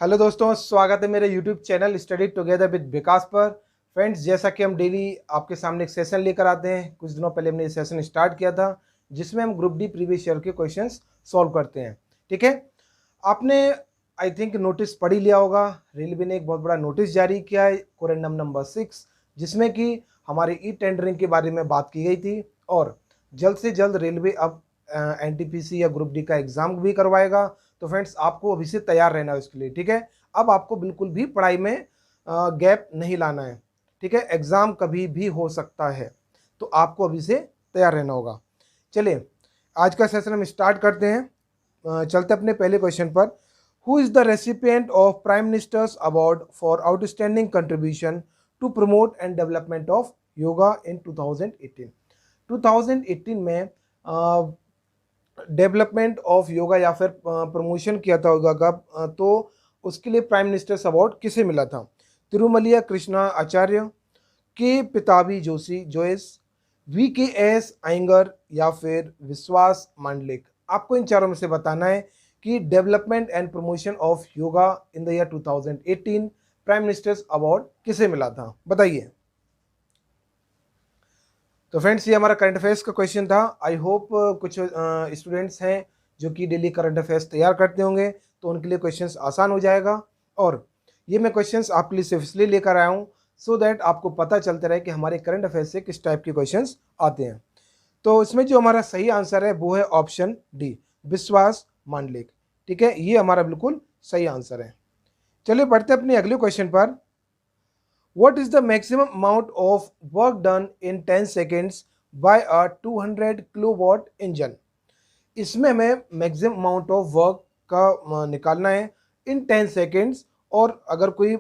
Hello दोस्तों, स्वागत है मेरे YouTube channel study together with Vikas पर। फ्रेंड्स, जैसा कि हम डेली आपके सामने एक सेशन लेकर आते हैं, कुछ दिनों पहले हमने ये सेशन स्टार्ट किया था जिसमें हम ग्रुप डी प्रीवियस ईयर के क्वेश्चंस सॉल्व करते हैं। ठीक है, आपने आई थिंक नोटिस पढ़ ही लिया होगा। रेलवे ने एक बहुत बड़ा नोटिस जारी किया है, कोरेंडम नंबर 6, जिसमें कि हमारे ई टेंडरिंग के बारे में बात की गई थी और जल्द से जल्द रेलवे अब एनटीपीसी या ग्रुप डी का एग्जाम भी करवाएगा। तो फ्रेंड्स, आपको अभी से तैयार रहना है उसके लिए। ठीक है, अब आपको बिल्कुल भी पढ़ाई में गैप नहीं लाना है। ठीक है, एग्जाम कभी भी हो सकता है, तो आपको अभी से तैयार रहना होगा। चलिए, आज का सेशन हम स्टार्ट करते हैं। चलते अपने पहले क्वेश्चन पर। Who is the recipient of prime minister's award for outstanding contribution to promote and development of yoga in 2018? 2018 में डेवलपमेंट ऑफ योगा या फिर प्रमोशन किया था योगा का, तो उसके लिए प्राइम मिनिस्टर्स अवार्ड किसे मिला था? तिरुमलिया कृष्णा आचार्य, के पिताभी जोशी जोयस, वी के एस अयंगर या फिर विश्वास मांडलिक। आपको इन चारों में से बताना है कि development and promotion of yoga in the year 2018 prime minister's award किसे मिला था, बताइए। तो फ्रेंड्स, ये हमारा करंट अफेयर्स का क्वेश्चन था। आई होप कुछ स्टूडेंट्स हैं जो कि डेली करंट अफेयर्स तैयार करते होंगे, तो उनके लिए क्वेश्चंस आसान हो जाएगा। और ये मैं क्वेश्चंस आपके लिए सिर्फ इसलिए लेकर आया हूँ सो दैट आपको पता चलता रहे कि हमारे करंट अफेयर्स से किस टाइप के क्वेश्चंस आते हैं। तो इसमें जो हमारा सही आंसर है वो है ऑप्शन डी, विश्वास मांडलिक। ठीक है, ये हमारा बिल्कुल सही आंसर है। चलिए बढ़ते अपने अगले क्वेश्चन पर। What is the maximum amount of work done in 10 seconds by a 200 kilowatt engine? इसमें हमें मैक्सिमम अमाउंट ऑफ वर्क का निकालना है इन 10 सेकेंड्स, और अगर कोई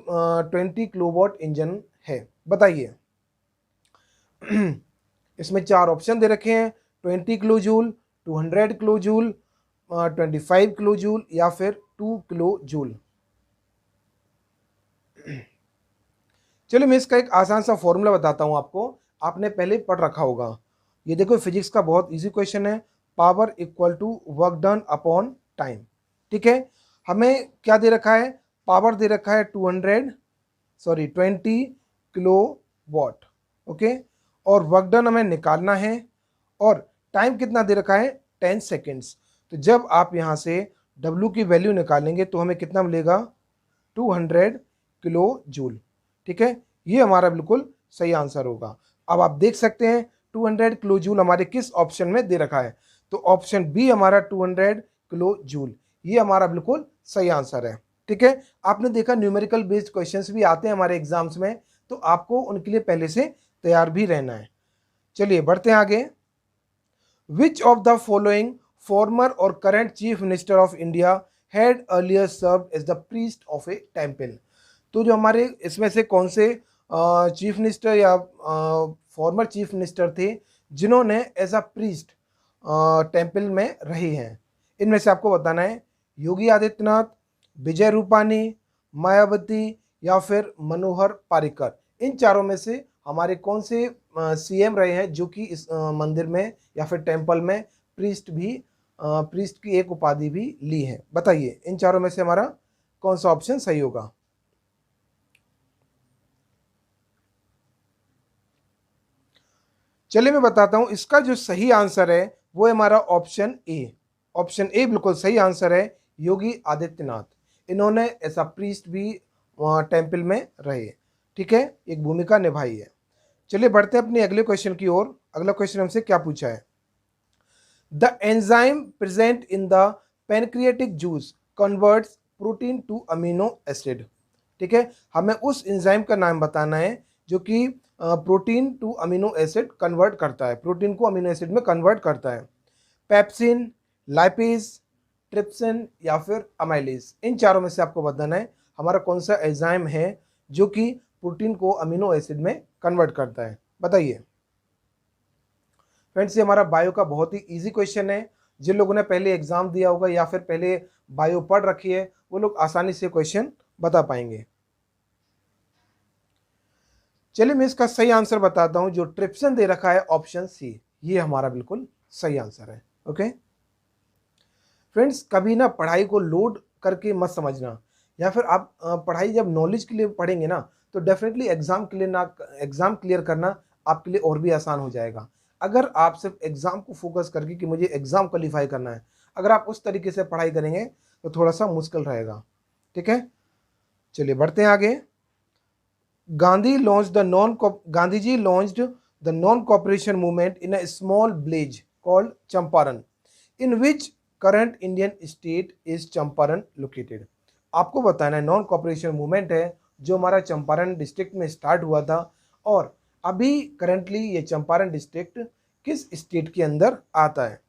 20 किलोवाट इंजन है, बताइए। इसमें चार ऑप्शन दे रखे हैं: 20 kilo joule, 200 kilo joule, 25 kilo joule या फिर 2 किलो जूल। चलिए, मैं इसका एक आसान सा फॉर्मूला बताता हूँ आपको, आपने पहले पढ़ रखा होगा। ये देखो, फिजिक्स का बहुत इजी क्वेश्चन है। Power equal to work done upon time. ठीक है, हमें क्या दे रखा है? पावर दे रखा है 20 किलो वॉट। ओके, और वर्क डन हमें निकालना है, और टाइम कितना दे रखा है? 10 सेकेंड्स। तो जब आप यहाँ से W की वैल्यू निकालेंगे तो हमें कितना मिलेगा? 200 किलो जूल। ठीक है, ये हमारा बिल्कुल सही आंसर होगा। अब आप देख सकते हैं 200 किलो जूल हमारे किस ऑप्शन में दे रखा है, तो ऑप्शन बी हमारा 200 किलो जूल, ये हमारा बिल्कुल सही आंसर है। ठीक है, आपने देखा न्यूमेरिकल बेस्ड क्वेश्चंस भी आते हैं हमारे एग्जाम्स में, तो आपको उनके लिए पहले से तैयार भी रहना है। चलिए बढ़ते हैं आगे। Which of the following former और current chief minister of India had earlier served as the priest of a temple? तो जो हमारे इसमें से कौन से चीफ मिनिस्टर या फॉर्मर चीफ मिनिस्टर थे जिन्होंने एज अ प्रीस्ट टेम्पल में रहे हैं? इनमें से आपको बताना है: योगी आदित्यनाथ, विजय रूपानी, मायावती या फिर मनोहर पारिकर। इन चारों में से हमारे कौन से सीएम रहे हैं जो कि इस मंदिर में या फिर टेम्पल में प्रीस्ट की एक उपाधि भी ली है, बताइए। इन चारों में से हमारा कौन सा ऑप्शन सही होगा? चलिए मैं बताता हूं, इसका जो सही आंसर है वो है हमारा ऑप्शन ए। ऑप्शन ए बिल्कुल सही आंसर है, योगी आदित्यनाथ। इन्होंने ऐसा प्रीस्ट भी टेम्पल में रहे। ठीक है, एक भूमिका निभाई है। चलिए बढ़ते हैं अपने अगले क्वेश्चन की ओर। अगला क्वेश्चन हमसे क्या पूछा है? The enzyme present in the pancreatic juice converts protein to amino acid. ठीक है, हमें उस एंजाइम का नाम बताना है जो कि protein to amino acid convert करता है, प्रोटीन को अमीनो एसिड में कन्वर्ट करता है। पेप्सिन, लाइपेज, ट्रिप्सिन या फिर अमाइलेज। इन चारों में से आपको बताना है हमारा कौन सा एंजाइम है जो कि प्रोटीन को अमीनो एसिड में कन्वर्ट करता है, बताइए। फ्रेंड्स, ये हमारा बायो का बहुत ही इजी क्वेश्चन है। जिन लोगों ने पहले एग्जाम दिया होगा या फिर पहले बायो पढ़ रखी है वो लोग आसानी से क्वेश्चन बता पाएंगे। चलिए मैं इसका सही आंसर बताता हूं। जो ट्रिप्सिन दे रखा है ऑप्शन सी, ये हमारा बिल्कुल सही आंसर है। ओके फ्रेंड्स, कभी ना पढ़ाई को लोड करके मत समझना, या फिर आप पढ़ाई जब नॉलेज के लिए पढ़ेंगे ना, तो डेफिनेटली एग्ज़ाम क्लियर करना आपके लिए और भी आसान हो जाएगा। अगर आप सिर्फ एग्ज़ाम को फोकस करके कि मुझे एग्ज़ाम क्वालिफाई करना है, अगर आप उस तरीके से पढ़ाई करेंगे तो थोड़ा सा मुश्किल रहेगा। ठीक है, चलिए बढ़ते हैं आगे। Gandhiji launched the non-cooperation movement in a small village called Champaran, in which current Indian state is Champaran located. आपको बताना है नॉन कॉपरेशन मूवमेंट है जो हमारा चंपारण डिस्ट्रिक्ट में स्टार्ट हुआ था, और अभी करंटली ये चंपारण डिस्ट्रिक्ट किस स्टेट के अंदर आता है?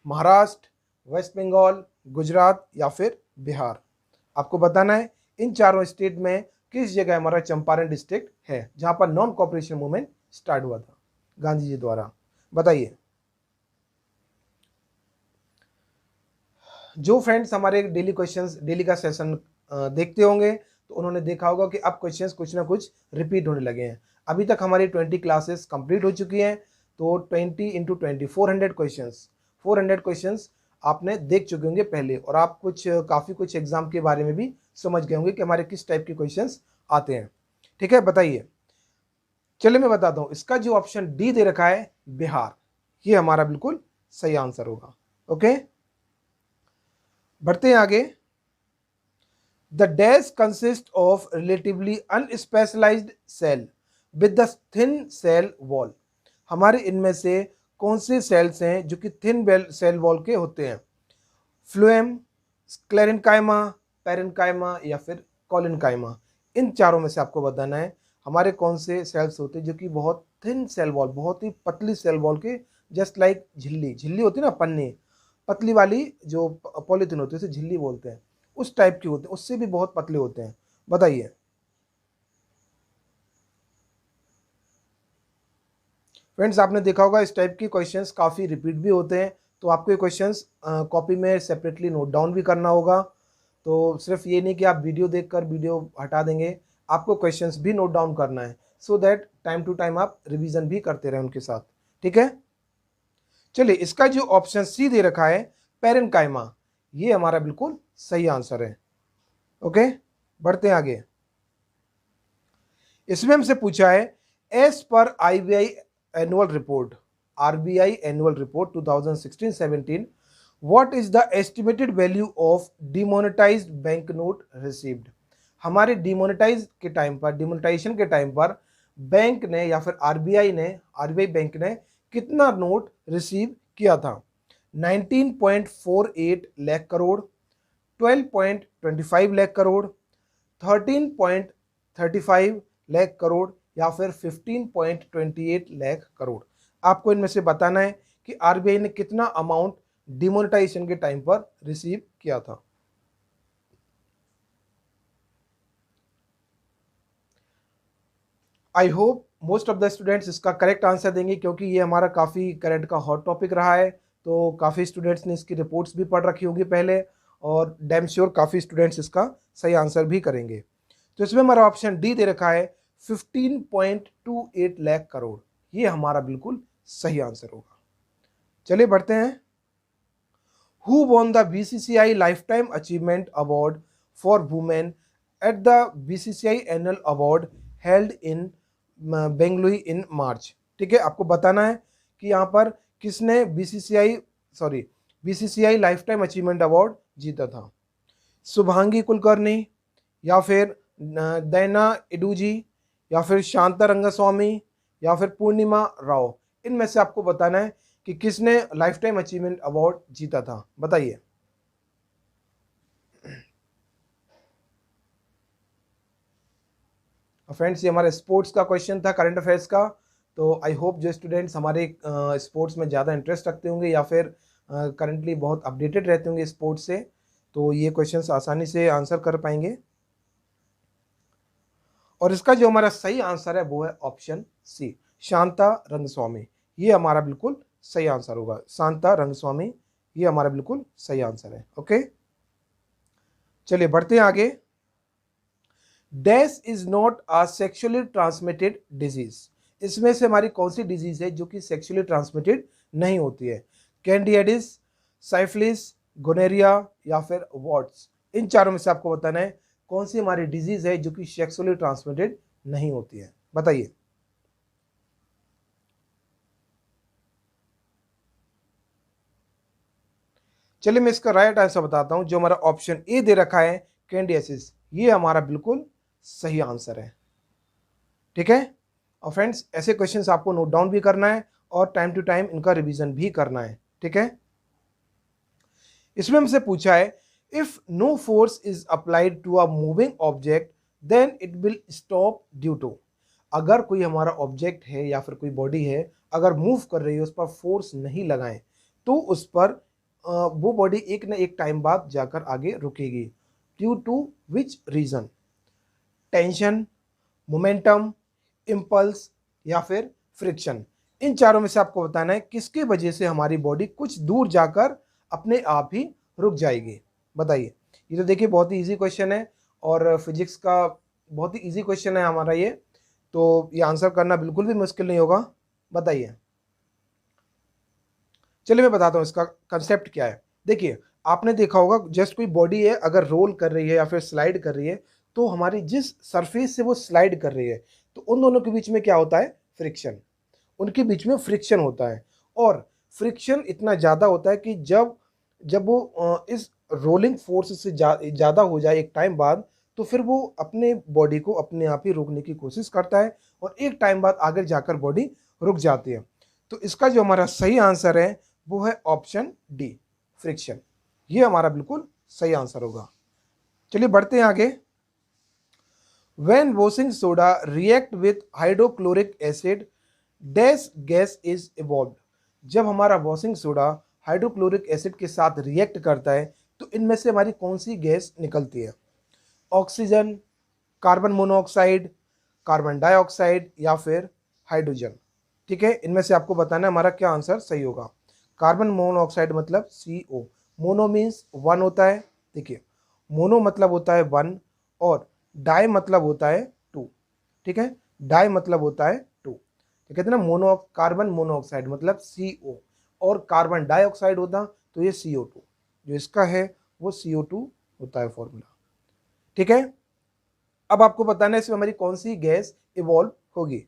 महाराष्ट्र, वेस्ट बंगाल, गुजरात या फिर बिहार। आपको बताना है इन चारों स्टेट में किस जगह हमारा चंपारण डिस्ट्रिक्ट है जहां पर नॉन कॉपरेशन मूवमेंट स्टार्ट हुआ था गांधी जी द्वारा। बताइए। जो फ्रेंड्स हमारे डेली क्वेश्चंस, डेली का सेशन देखते होंगे तो उन्होंने देखा होगा कि अब क्वेश्चंस कुछ ना कुछ रिपीट होने लगे हैं। अभी तक हमारी 20 क्लासेस कंप्लीट हो चुकी हैं, तो 20 इंटू 20 400 क्वेश्चंस आपने देख चुके होंगे पहले, और आप काफ़ी कुछ एग्जाम के बारे में भी समझ गए होंगे कि हमारे किस टाइप के क्वेश्चंस आते हैं। ठीक है, बताइए। चलिए मैं बताता हूँ, इसका जो ऑप्शन डी दे रखा है बिहार, ये हमारा बिल्कुल सही आंसर होगा। ओके, बढ़ते हैं आगे। The dash consist of relatively unspecialised cell with the thin cell wall. हमारे इनमें से कौन से सेल्स हैं जो कि थिन सेल वॉल के होते हैं? फ्लोएम, स्क्लेरेंकाइमा, पेरेंकाइमा या फिर कॉलिनकाइमा। इन चारों में से आपको बताना है हमारे कौन से सेल्स होते हैं जो कि बहुत थिन सेल वॉल, बहुत ही पतली सेल वॉल के, जस्ट लाइक झिल्ली होती है ना, पन्नी, पतली वाली जो पॉलीथीन होती है उसे झिल्ली बोलते हैं, उस टाइप की होते हैं, उससे भी बहुत पतले होते हैं। बताइए। फ्रेंड्स, आपने देखा होगा इस टाइप के क्वेश्चंस काफ़ी रिपीट भी होते हैं, तो आपको ये क्वेश्चंस कॉपी में सेपरेटली नोट डाउन भी करना होगा। तो सिर्फ ये नहीं कि आप वीडियो देखकर वीडियो हटा देंगे, आपको क्वेश्चंस भी नोट डाउन करना है, so that time to time आप रिवीजन भी करते रहें उनके साथ। ठीक है, चलिए इसका जो ऑप्शन सी दे रखा है पेरेंकाइमा, ये हमारा बिल्कुल सही आंसर है। ओके, बढ़ते हैं आगे। इसमें हमसे पूछा है एज पर RBI annual report 2016-17, what is the estimated value of demonetised bank note received. हमारे डिमोनेटाइजेशन के टाइम पर बैंक ने या फिर आरबीआई बैंक ने कितना नोट रिसीव किया था? 19.48 लाख करोड़, 12.25 लाख करोड़, 13.35 लाख करोड़ या फिर 15.28 लाख करोड़। आपको इनमें से बताना है कि आरबीआई ने कितना अमाउंट डिमोनेटाइजेशन के टाइम पर रिसीव किया था। I hope most of the students इसका करेक्ट आंसर देंगे, क्योंकि ये हमारा काफ़ी करंट का हॉट टॉपिक रहा है, तो काफ़ी स्टूडेंट्स ने इसकी रिपोर्ट्स भी पढ़ रखी होगी पहले, और डैम श्योर काफ़ी स्टूडेंट्स इसका सही आंसर भी करेंगे। तो इसमें हमारा ऑप्शन डी दे रखा है 15.28 लाख करोड़, ये हमारा बिल्कुल सही आंसर होगा। चलिए बढ़ते हैं। Who won the BCCI lifetime achievement award for women at the BCCI annual award held in Bengaluru in March. ठीक है, आपको बताना है कि यहाँ पर किसने BCCI lifetime achievement award जीता था? शुभांगी कुलकर्णी, या फिर दैना इडूजी, या फिर शांता रंगस्वामी, या फिर पूर्णिमा राव। इनमें से आपको बताना है कि किसने लाइफ टाइम अचीवमेंट अवार्ड जीता था। बताइए। फ्रेंड्स, ये हमारे स्पोर्ट्स का क्वेश्चन था, करंट अफेयर्स का। तो आई होप जो स्टूडेंट्स हमारे स्पोर्ट्स में ज़्यादा इंटरेस्ट रखते होंगे या फिर करंटली बहुत अपडेटेड रहते होंगे स्पोर्ट्स से, तो ये क्वेश्चंस आसानी से आंसर कर पाएंगे। और इसका जो हमारा सही आंसर है वो है ऑप्शन सी, शांता रंगस्वामी। ये हमारा बिल्कुल सही आंसर होगा, शांता रंगस्वामी, ये हमारा बिल्कुल सही आंसर है। ओके, चलिए बढ़ते हैं आगे। Dash is not a sexually transmitted disease. इसमें से हमारी कौन सी डिजीज है जो कि सेक्सुअली ट्रांसमिटेड नहीं होती है? कैंडिडियासिस, साइफिलिस, गोनेरिया या फिर वॉट्स। इन चारों में से आपको बताना है कौन सी हमारी डिजीज है जो कि सेक्सुअली ट्रांसमिटेड नहीं होती है, बताइए। चलिए मैं इसका राइट आंसर बताता हूं, जो हमारा ऑप्शन ए दे रखा है कैंडियासिस, ये हमारा बिल्कुल सही आंसर है। ठीक है, और फ्रेंड्स ऐसे क्वेश्चंस आपको नोट डाउन भी करना है और टाइम टू टाइम इनका रिवीजन भी करना है। ठीक है, इसमें हमसे पूछा है if no force is applied to a moving object then it will stop due to. अगर कोई हमारा ऑब्जेक्ट है या फिर कोई बॉडी है, अगर मूव कर रही है, उस पर फोर्स नहीं लगाएं तो उस पर वो बॉडी एक ना एक टाइम बाद जाकर आगे रुकेगी। Due to which reason? Tension, momentum, impulse या फिर फ्रिक्शन। इन चारों में से आपको बताना है किसकी वजह से हमारी बॉडी कुछ दूर जाकर अपने आप ही रुक जाएगी, बताइए। ये तो देखिए बहुत ही इजी क्वेश्चन है और फिजिक्स का बहुत ही इजी क्वेश्चन है हमारा ये, तो ये आंसर करना बिल्कुल भी मुश्किल नहीं होगा, बताइए। चलिए मैं बताता हूँ इसका कंसेप्ट क्या है। देखिए आपने देखा होगा जस्ट कोई बॉडी है अगर रोल कर रही है या फिर स्लाइड कर रही है, तो हमारी जिस सरफेस से वो स्लाइड कर रही है, तो उन दोनों के बीच में क्या होता है? फ्रिक्शन। उनके बीच में फ्रिक्शन होता है और फ्रिक्शन इतना ज़्यादा होता है कि जब जब वो इस रोलिंग फोर्स से ज़्यादा हो जाए एक टाइम बाद, तो फिर वो अपने बॉडी को अपने आप ही रोकने की कोशिश करता है और एक टाइम बाद आगे जाकर बॉडी रुक जाती है। तो इसका जो हमारा सही आंसर है वो है ऑप्शन डी, फ्रिक्शन। ये हमारा बिल्कुल सही आंसर होगा। चलिए बढ़ते हैं आगे। When washing soda react with hydrochloric acid, dash gas is evolved। जब हमारा वॉशिंग सोडा हाइड्रोक्लोरिक एसिड के साथ रिएक्ट करता है तो इनमें से हमारी कौन सी गैस निकलती है? Oxygen, carbon monoxide, carbon dioxide या फिर हाइड्रोजन। ठीक है, इनमें से आपको बताना है हमारा क्या आंसर सही होगा। कार्बन मोनोऑक्साइड मतलब CO। मोनो मीन्स वन होता है, देखिए मोनो मतलब होता है वन और डाई मतलब होता है टू। ठीक है, डाई मतलब होता है टू, तो कहते हैं ना मोनो, कार्बन मोनोऑक्साइड मतलब CO और कार्बन डाइऑक्साइड होता तो ये CO2, जो इसका है वो CO2 होता है फॉर्मूला। ठीक है, अब आपको बताना है इसमें हमारी कौन सी गैस इवॉल्व होगी।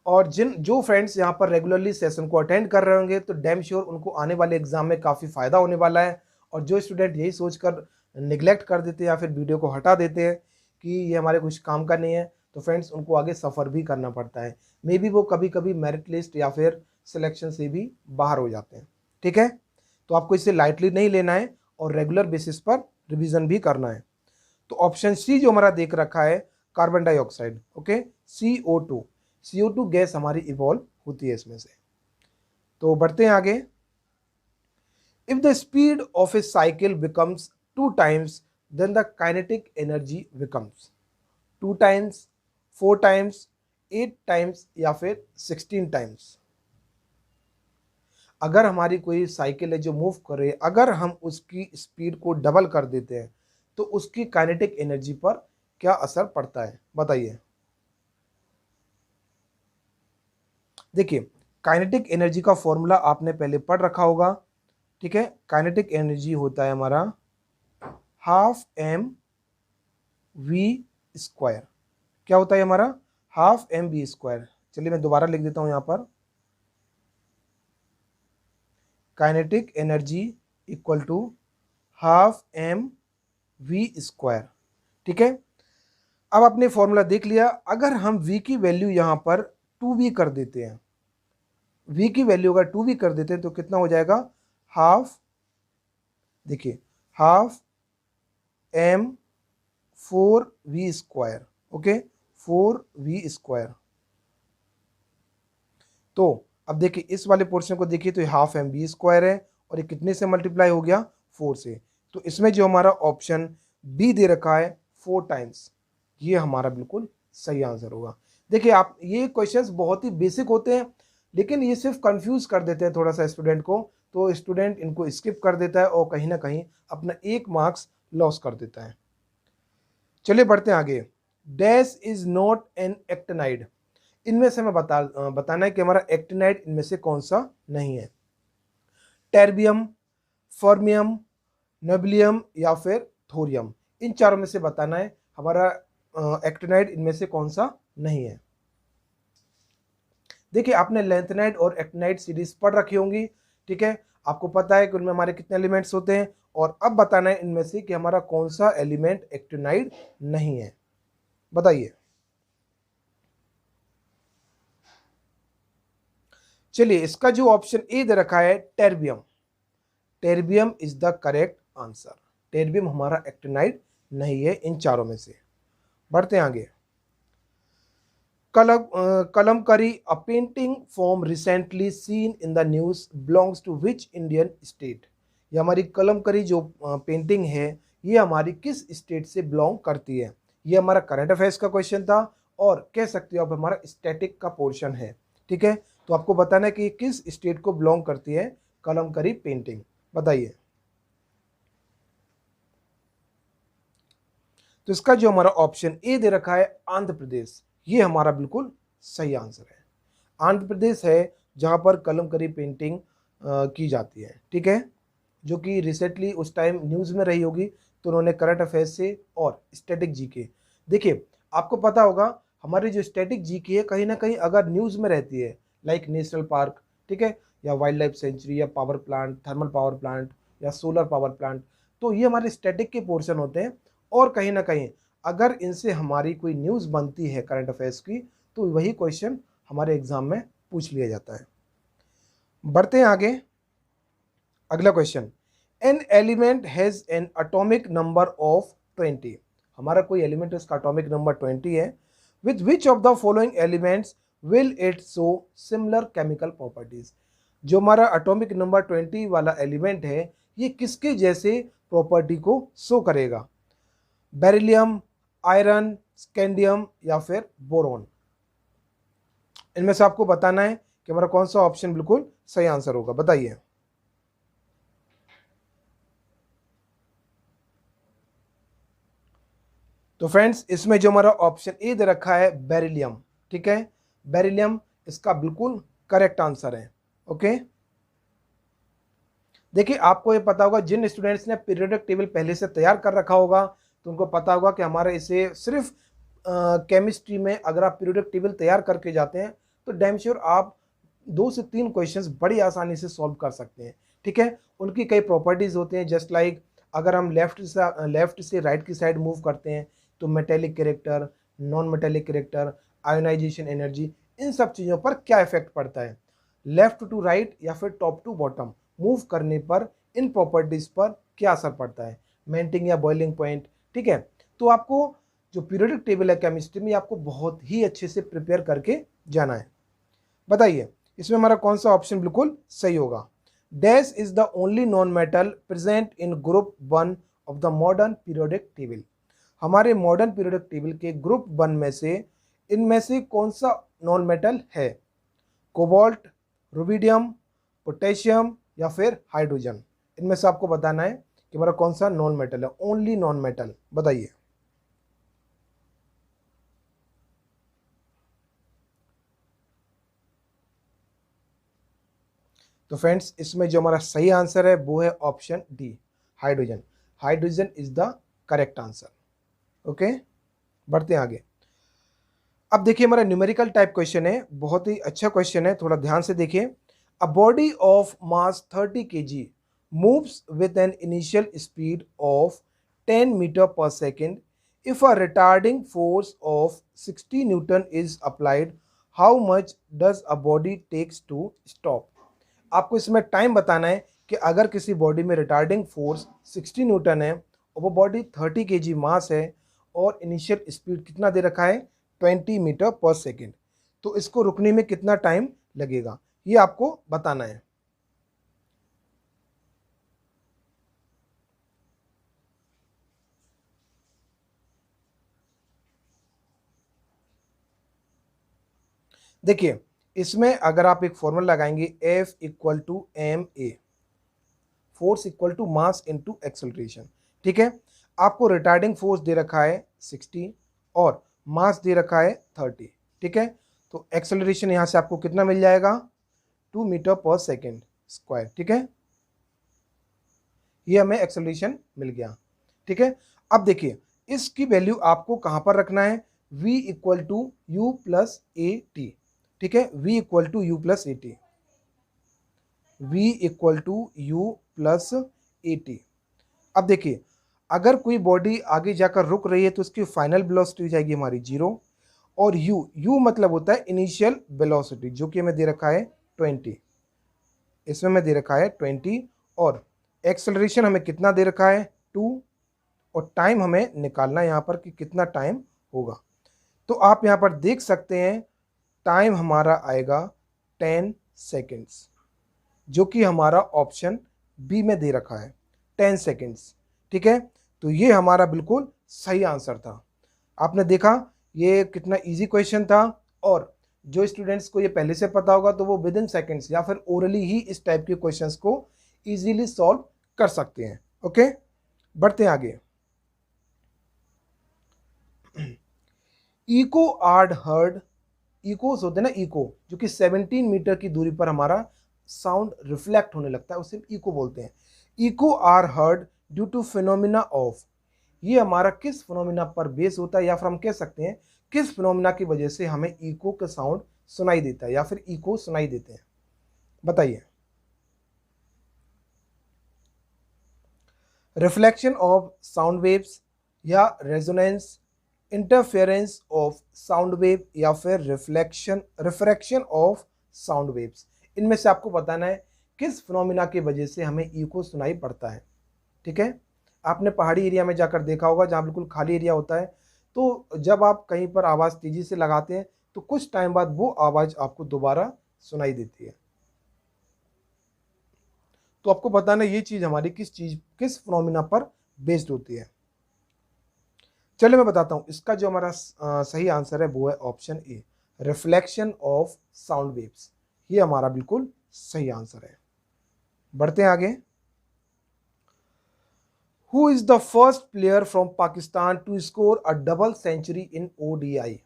और जो फ्रेंड्स यहाँ पर रेगुलरली सेशन को अटेंड कर रहे होंगे तो डैम श्योर उनको आने वाले एग्जाम में काफ़ी फ़ायदा होने वाला है। और जो स्टूडेंट यही सोचकर निगलेक्ट कर देते हैं या फिर वीडियो को हटा देते हैं कि ये हमारे कुछ काम का नहीं है, तो फ्रेंड्स उनको आगे सफ़र भी करना पड़ता है। मे बी वो कभी कभी मेरिट लिस्ट या फिर सिलेक्शन से भी बाहर हो जाते हैं। ठीक है, तो आपको इसे लाइटली नहीं लेना है और रेगुलर बेसिस पर रिविज़न भी करना है। तो ऑप्शन सी जो हमारा देख रखा है carbon dioxide, okay, CO2 gas हमारी इवॉल्व होती है इसमें से। तो बढ़ते हैं आगे। If the speed of a cycle becomes 2 times then the kinetic energy becomes 2 times, 4 times, 8 times या फिर 16 टाइम्स। अगर हमारी कोई साइकिल है जो मूव कर रही है, अगर हम उसकी स्पीड को डबल कर देते हैं तो उसकी काइनेटिक एनर्जी पर क्या असर पड़ता है, बताइए। देखिए काइनेटिक एनर्जी का फॉर्मूला आपने पहले पढ़ रखा होगा। ठीक है, काइनेटिक एनर्जी होता है हमारा हाफ एम वी स्क्वायर। क्या होता है हमारा? Half m v square. चलिए मैं दोबारा लिख देता हूं यहां पर, kinetic energy equal to half m v square. ठीक है, अब आपने फॉर्मूला देख लिया। अगर हम v की वैल्यू यहां पर 2v कर देते हैं, v की वैल्यू अगर 2v कर देते हैं तो कितना हो जाएगा? हाफ, देखिए half m 4v square, okay, 4v square. तो अब देखिए इस वाले पोर्शन को देखिए तो ये हाफ एम वी स्क्वायर है और ये कितने से मल्टीप्लाई हो गया? 4 से। तो इसमें जो हमारा ऑप्शन बी दे रखा है 4 टाइम्स, ये हमारा बिल्कुल सही आंसर होगा। देखिए आप ये क्वेश्चंस बहुत ही बेसिक होते हैं लेकिन ये सिर्फ कंफ्यूज कर देते हैं थोड़ा सा स्टूडेंट को, तो स्टूडेंट इनको स्किप कर देता है और कहीं ना कहीं अपना 1 मार्क्स लॉस कर देता है। चलिए बढ़ते हैं आगे। Dash is not an actinide. इनमें से हमें बताना है कि हमारा एक्टिनाइड इनमें से कौन सा नहीं है। टेर्बियम, फर्मियम, नेबिलियम या फिर थोरियम। इन चारों में से बताना है हमारा एक्टिनाइड इनमें से कौन सा नहीं है। देखिए आपने लैंथेनाइड और एक्टिनाइड सीरीज पढ़ रखी होंगी, ठीक है, आपको पता है कि उनमें हमारे कितने एलिमेंट्स होते हैं, और अब बताना है इनमें से कि हमारा कौन सा एलिमेंट एक्टिनाइड नहीं है, बताइए। चलिए इसका जो ऑप्शन ए दे रखा है terbium, terbium is the correct answer. Terbium हमारा एक्टिनाइड नहीं है इन चारों में से। बढ़ते हैं आगे। कलमकरी, a painting form recently seen in the news, belongs to which Indian state? ये हमारी कलमकरी जो पेंटिंग है ये हमारी किस स्टेट से बिलोंग करती है? ये हमारा करंट अफेयर्स का क्वेश्चन था, और कह सकते हो आप हमारा स्टैटिक का पोर्शन है, ठीक है। तो आपको बताना है कि किस स्टेट को बिलोंग करती है कलमकरी पेंटिंग, बताइए। तो इसका जो हमारा ऑप्शन ए दे रखा है आंध्र प्रदेश, ये हमारा बिल्कुल सही आंसर है। आंध्र प्रदेश है जहाँ पर कलमकरी पेंटिंग की जाती है, ठीक है, जो कि रिसेंटली उस टाइम न्यूज़ में रही होगी, तो उन्होंने करंट अफेयर्स से और स्टैटिक जीके, देखिए आपको पता होगा हमारी जो स्टैटिक जीके है कहीं ना कहीं अगर न्यूज़ में रहती है, लाइक नेशनल पार्क, ठीक है, या वाइल्ड लाइफ सेंचुरी, या power plant, thermal power plant, या सोलर पावर प्लांट, तो ये हमारे स्टैटिक के पोर्शन होते हैं, और कहीं ना कहीं अगर इनसे हमारी कोई न्यूज़ बनती है करंट अफेयर्स की, तो वही क्वेश्चन हमारे एग्जाम में पूछ लिया जाता है। बढ़ते हैं आगे। अगला question, an element has an atomic number of 20, हमारा कोई एलिमेंट इसका एटॉमिक नंबर 20 है, with which of the following elements will it show similar chemical properties? जो हमारा एटॉमिक नंबर 20 वाला एलिमेंट है ये किसके जैसे प्रॉपर्टी को शो करेगा? बेरिलियम, आयरन, स्कैंडियम, या फिर बोरॉन? इनमें से आपको बताना है कि हमारा कौन सा ऑप्शन बिल्कुल सही आंसर होगा, बताइए। तो फ्रेंड्स इसमें जो हमारा ऑप्शन ए दे रखा है बेरिलियम, ठीक है, बेरिलियम इसका बिल्कुल करेक्ट आंसर है। ओके, देखिए आपको ये पता होगा जिन स्टूडेंट्स ने पीरियोडिक टेबल पहले से तैयार कर रखा होगा तो उनको पता होगा कि हमारे इसे सिर्फ केमिस्ट्री में अगर आप पीरियोडिक टेबल तैयार करके जाते हैं तो डैम श्योर आप 2 से 3 क्वेश्चंस बड़ी आसानी से सॉल्व कर सकते हैं, ठीक है। उनकी कई प्रॉपर्टीज होते हैं, जस्ट लाइक अगर हम लेफ्ट से राइट की साइड मूव करते हैं तो metallic character, non metallic character, ionisation energy, इन सब चीज़ों पर क्या इफेक्ट पड़ता है, लेफ्ट टू राइट या फिर टॉप टू बॉटम मूव करने पर इन प्रॉपर्टीज पर क्या असर पड़ता है, मेल्टिंग या बॉइलिंग पॉइंट, ठीक है। तो आपको जो पीरियोडिक टेबल है केमिस्ट्री में आपको बहुत ही अच्छे से प्रिपेयर करके जाना है। बताइए इसमें हमारा कौन सा ऑप्शन बिल्कुल सही होगा? Dash is the only non metal present in group 1 of the modern periodic table, हमारे मॉडर्न पीरियोडिक टेबल के ग्रुप 1 में से इनमें से कौन सा नॉन मेटल है? कोबाल्ट, रुबिडियम, पोटेशियम, या फिर हाइड्रोजन? इनमें से आपको बताना है कि हमारा कौन सा नॉन मेटल है, ओनली नॉन मेटल, बताइए। तो फ्रेंड्स इसमें जो हमारा सही आंसर है वो है option D, hydrogen. Hydrogen is the correct answer. Okay, बढ़ते हैं आगे। अब देखिए हमारा न्यूमेरिकल टाइप क्वेश्चन है, बहुत ही अच्छा क्वेश्चन है, थोड़ा ध्यान से देखिए। A body of mass 30 kg moves with an initial speed of 10 metre per second if a retarding force of 60 newton is applied, how much does a body takes to stop? आपको इसमें time बताना है कि अगर किसी body में retarding force 60 Newton है और वो बॉडी 30 kg मास है और इनिशियल स्पीड कितना दे रखा है 20 मीटर पर सेकेंड, तो इसको रुकने में कितना टाइम लगेगा ये आपको बताना है। देखिए इसमें अगर आप एक फॉर्मूला लगाएंगे F equal to m a, force equal to mass into acceleration, ठीक है। आपको रिटार्डिंग फोर्स दे रखा है 60 और मास दे रखा है 30, ठीक है। तो एक्सेलरेशन यहाँ से आपको कितना मिल जाएगा 2 मीटर पर सेकेंड स्क्वायर, ठीक है। ये हमें एक्सेलरेशन मिल गया। ठीक है, अब देखिए इसकी वैल्यू आपको कहां पर रखना है, v equal to u plus a t. ठीक है, v equal to u plus a t, v equal to u plus a t. अब देखिए अगर कोई बॉडी आगे जाकर रुक रही है तो उसकी फाइनल वेलोसिटी हो जाएगी हमारी 0, और u मतलब होता है इनिशियल वेलोसिटी, जो कि हमें दे रखा है 20, इसमें हमें दे रखा है 20, और एक्सेलरेशन हमें कितना दे रखा है 2, और टाइम हमें निकालना है यहाँ पर कि कितना टाइम होगा। तो आप यहाँ पर देख सकते हैं टाइम हमारा आएगा 10 सेकेंड्स, जो कि हमारा ऑप्शन बी में दे रखा है 10 सेकेंड्स। ठीक है, तो ये हमारा बिल्कुल सही आंसर था। आपने देखा ये कितना इजी क्वेश्चन था, और जो स्टूडेंट्स को ये पहले से पता होगा तो वो विद इन सेकेंड्स या फिर ओरली ही इस टाइप के क्वेश्चंस को इजीली सॉल्व कर सकते हैं। ओके, बढ़ते हैं आगे। इको आर्ड हर्ड, इकोस होते हैं ना, इको, जो कि 17 मीटर की दूरी पर हमारा साउंड रिफ्लेक्ट होने लगता है, उसे इको बोलते हैं। Eco are heard due to phenomena of, ये हमारा किस फिनोमिना पर बेस होता है, या फिर हम कह सकते हैं किस फिनोमिना की वजह से हमें इको का साउंड सुनाई देता है या फिर इको सुनाई देते हैं, बताइए। रिफ्लेक्शन ऑफ साउंड वेव्स, या resonance, interference of sound wave, या फिर रिफ्रैक्शन ऑफ साउंड वेव्स। इनमें से आपको बताना है किस फिनोमिना की वजह से हमें इको सुनाई पड़ता है। ठीक है, आपने पहाड़ी एरिया में जाकर देखा होगा जहाँ बिल्कुल खाली एरिया होता है, तो जब आप कहीं पर आवाज़ तेज़ी से लगाते हैं तो कुछ टाइम बाद वो आवाज़ आपको दोबारा सुनाई देती है। तो आपको बताना ये चीज़ हमारी किस फिनोमिना पर बेस्ड होती है। चलिए मैं बताता हूँ, इसका जो हमारा सही आंसर है वो है option A, reflection of sound waves. ये हमारा बिल्कुल सही आंसर है। बढ़ते हैं आगे। Who is the first player from Pakistan to score a double century in ODI?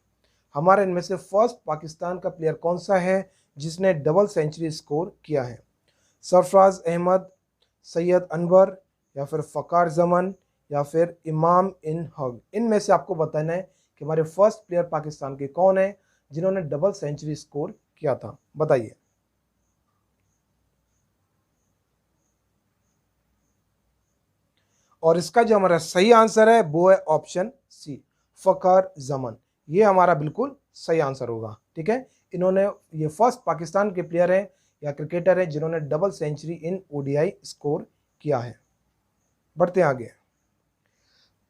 हमारे इनमें से फर्स्ट पाकिस्तान का प्लेयर कौन सा है जिसने डबल सेंचुरी स्कोर किया है? सरफराज अहमद, सैयद अनवर, या फिर फ़कार जमन, या फिर इमाम इन हक। इनमें से आपको बताना है कि हमारे फर्स्ट प्लेयर पाकिस्तान के कौन है जिन्होंने डबल सेंचुरी स्कोर किया था, बताइए। और इसका जो हमारा सही आंसर है वो है ऑप्शन सी, फ़कार जमन। ये हमारा बिल्कुल सही आंसर होगा। ठीक है, इन्होंने ये फर्स्ट पाकिस्तान के प्लेयर हैं या क्रिकेटर हैं जिन्होंने double century in ODI score किया है। बढ़ते हैं आगे।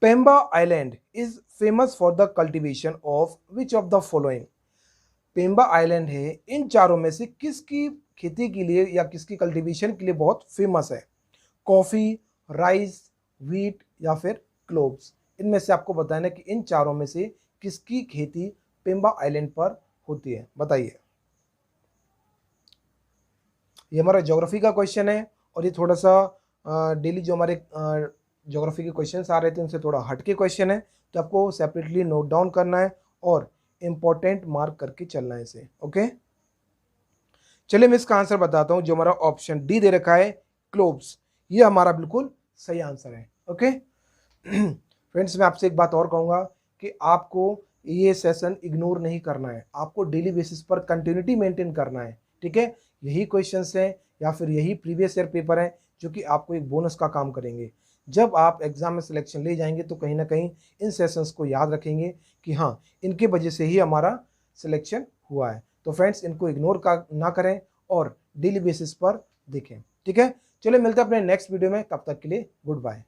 Pemba island is famous for the cultivation of which of the following? Pemba island है इन चारों में से किसकी खेती के लिए या किसकी कल्टीवेशन के लिए बहुत फेमस है? कॉफ़ी, राइस, व्हीट, या फिर क्लोव्स। इनमें से आपको बताना है कि इन चारों में से किसकी खेती पेम्बा आइलैंड पर होती है, बताइए। ये हमारा ज्योग्राफी का क्वेश्चन है, और ये थोड़ा सा डेली जो हमारे ज्योग्राफी के क्वेश्चंस आ रहे थे उनसे थोड़ा हटके क्वेश्चन है, तो आपको सेपरेटली नोट डाउन करना है और इम्पोर्टेंट मार्क करके चलना है इसे। ओके, चलिए मैं इसका आंसर बताता हूँ। जो हमारा ऑप्शन डी दे रखा है क्लोव्स, ये हमारा बिल्कुल सही आंसर है। ओके फ्रेंड्स, मैं आपसे एक बात और कहूँगा कि आपको ये सेशन इग्नोर नहीं करना है, आपको डेली बेसिस पर कंटिन्यूटी मेंटेन करना है। ठीक है, यही क्वेश्चंस हैं या फिर यही प्रीवियस ईयर पेपर है जो कि आपको एक बोनस का काम करेंगे। जब आप एग्जाम में सिलेक्शन ले जाएंगे तो कहीं ना कहीं इन सेशंस को याद रखेंगे कि हाँ, इनके वजह से ही हमारा सिलेक्शन हुआ है। तो फ्रेंड्स, इनको इग्नोर ना करें और डेली बेसिस पर देखें। ठीक है, चलिए मिलते हैं अपने नेक्स्ट वीडियो में, तब तक के लिए गुड बाय।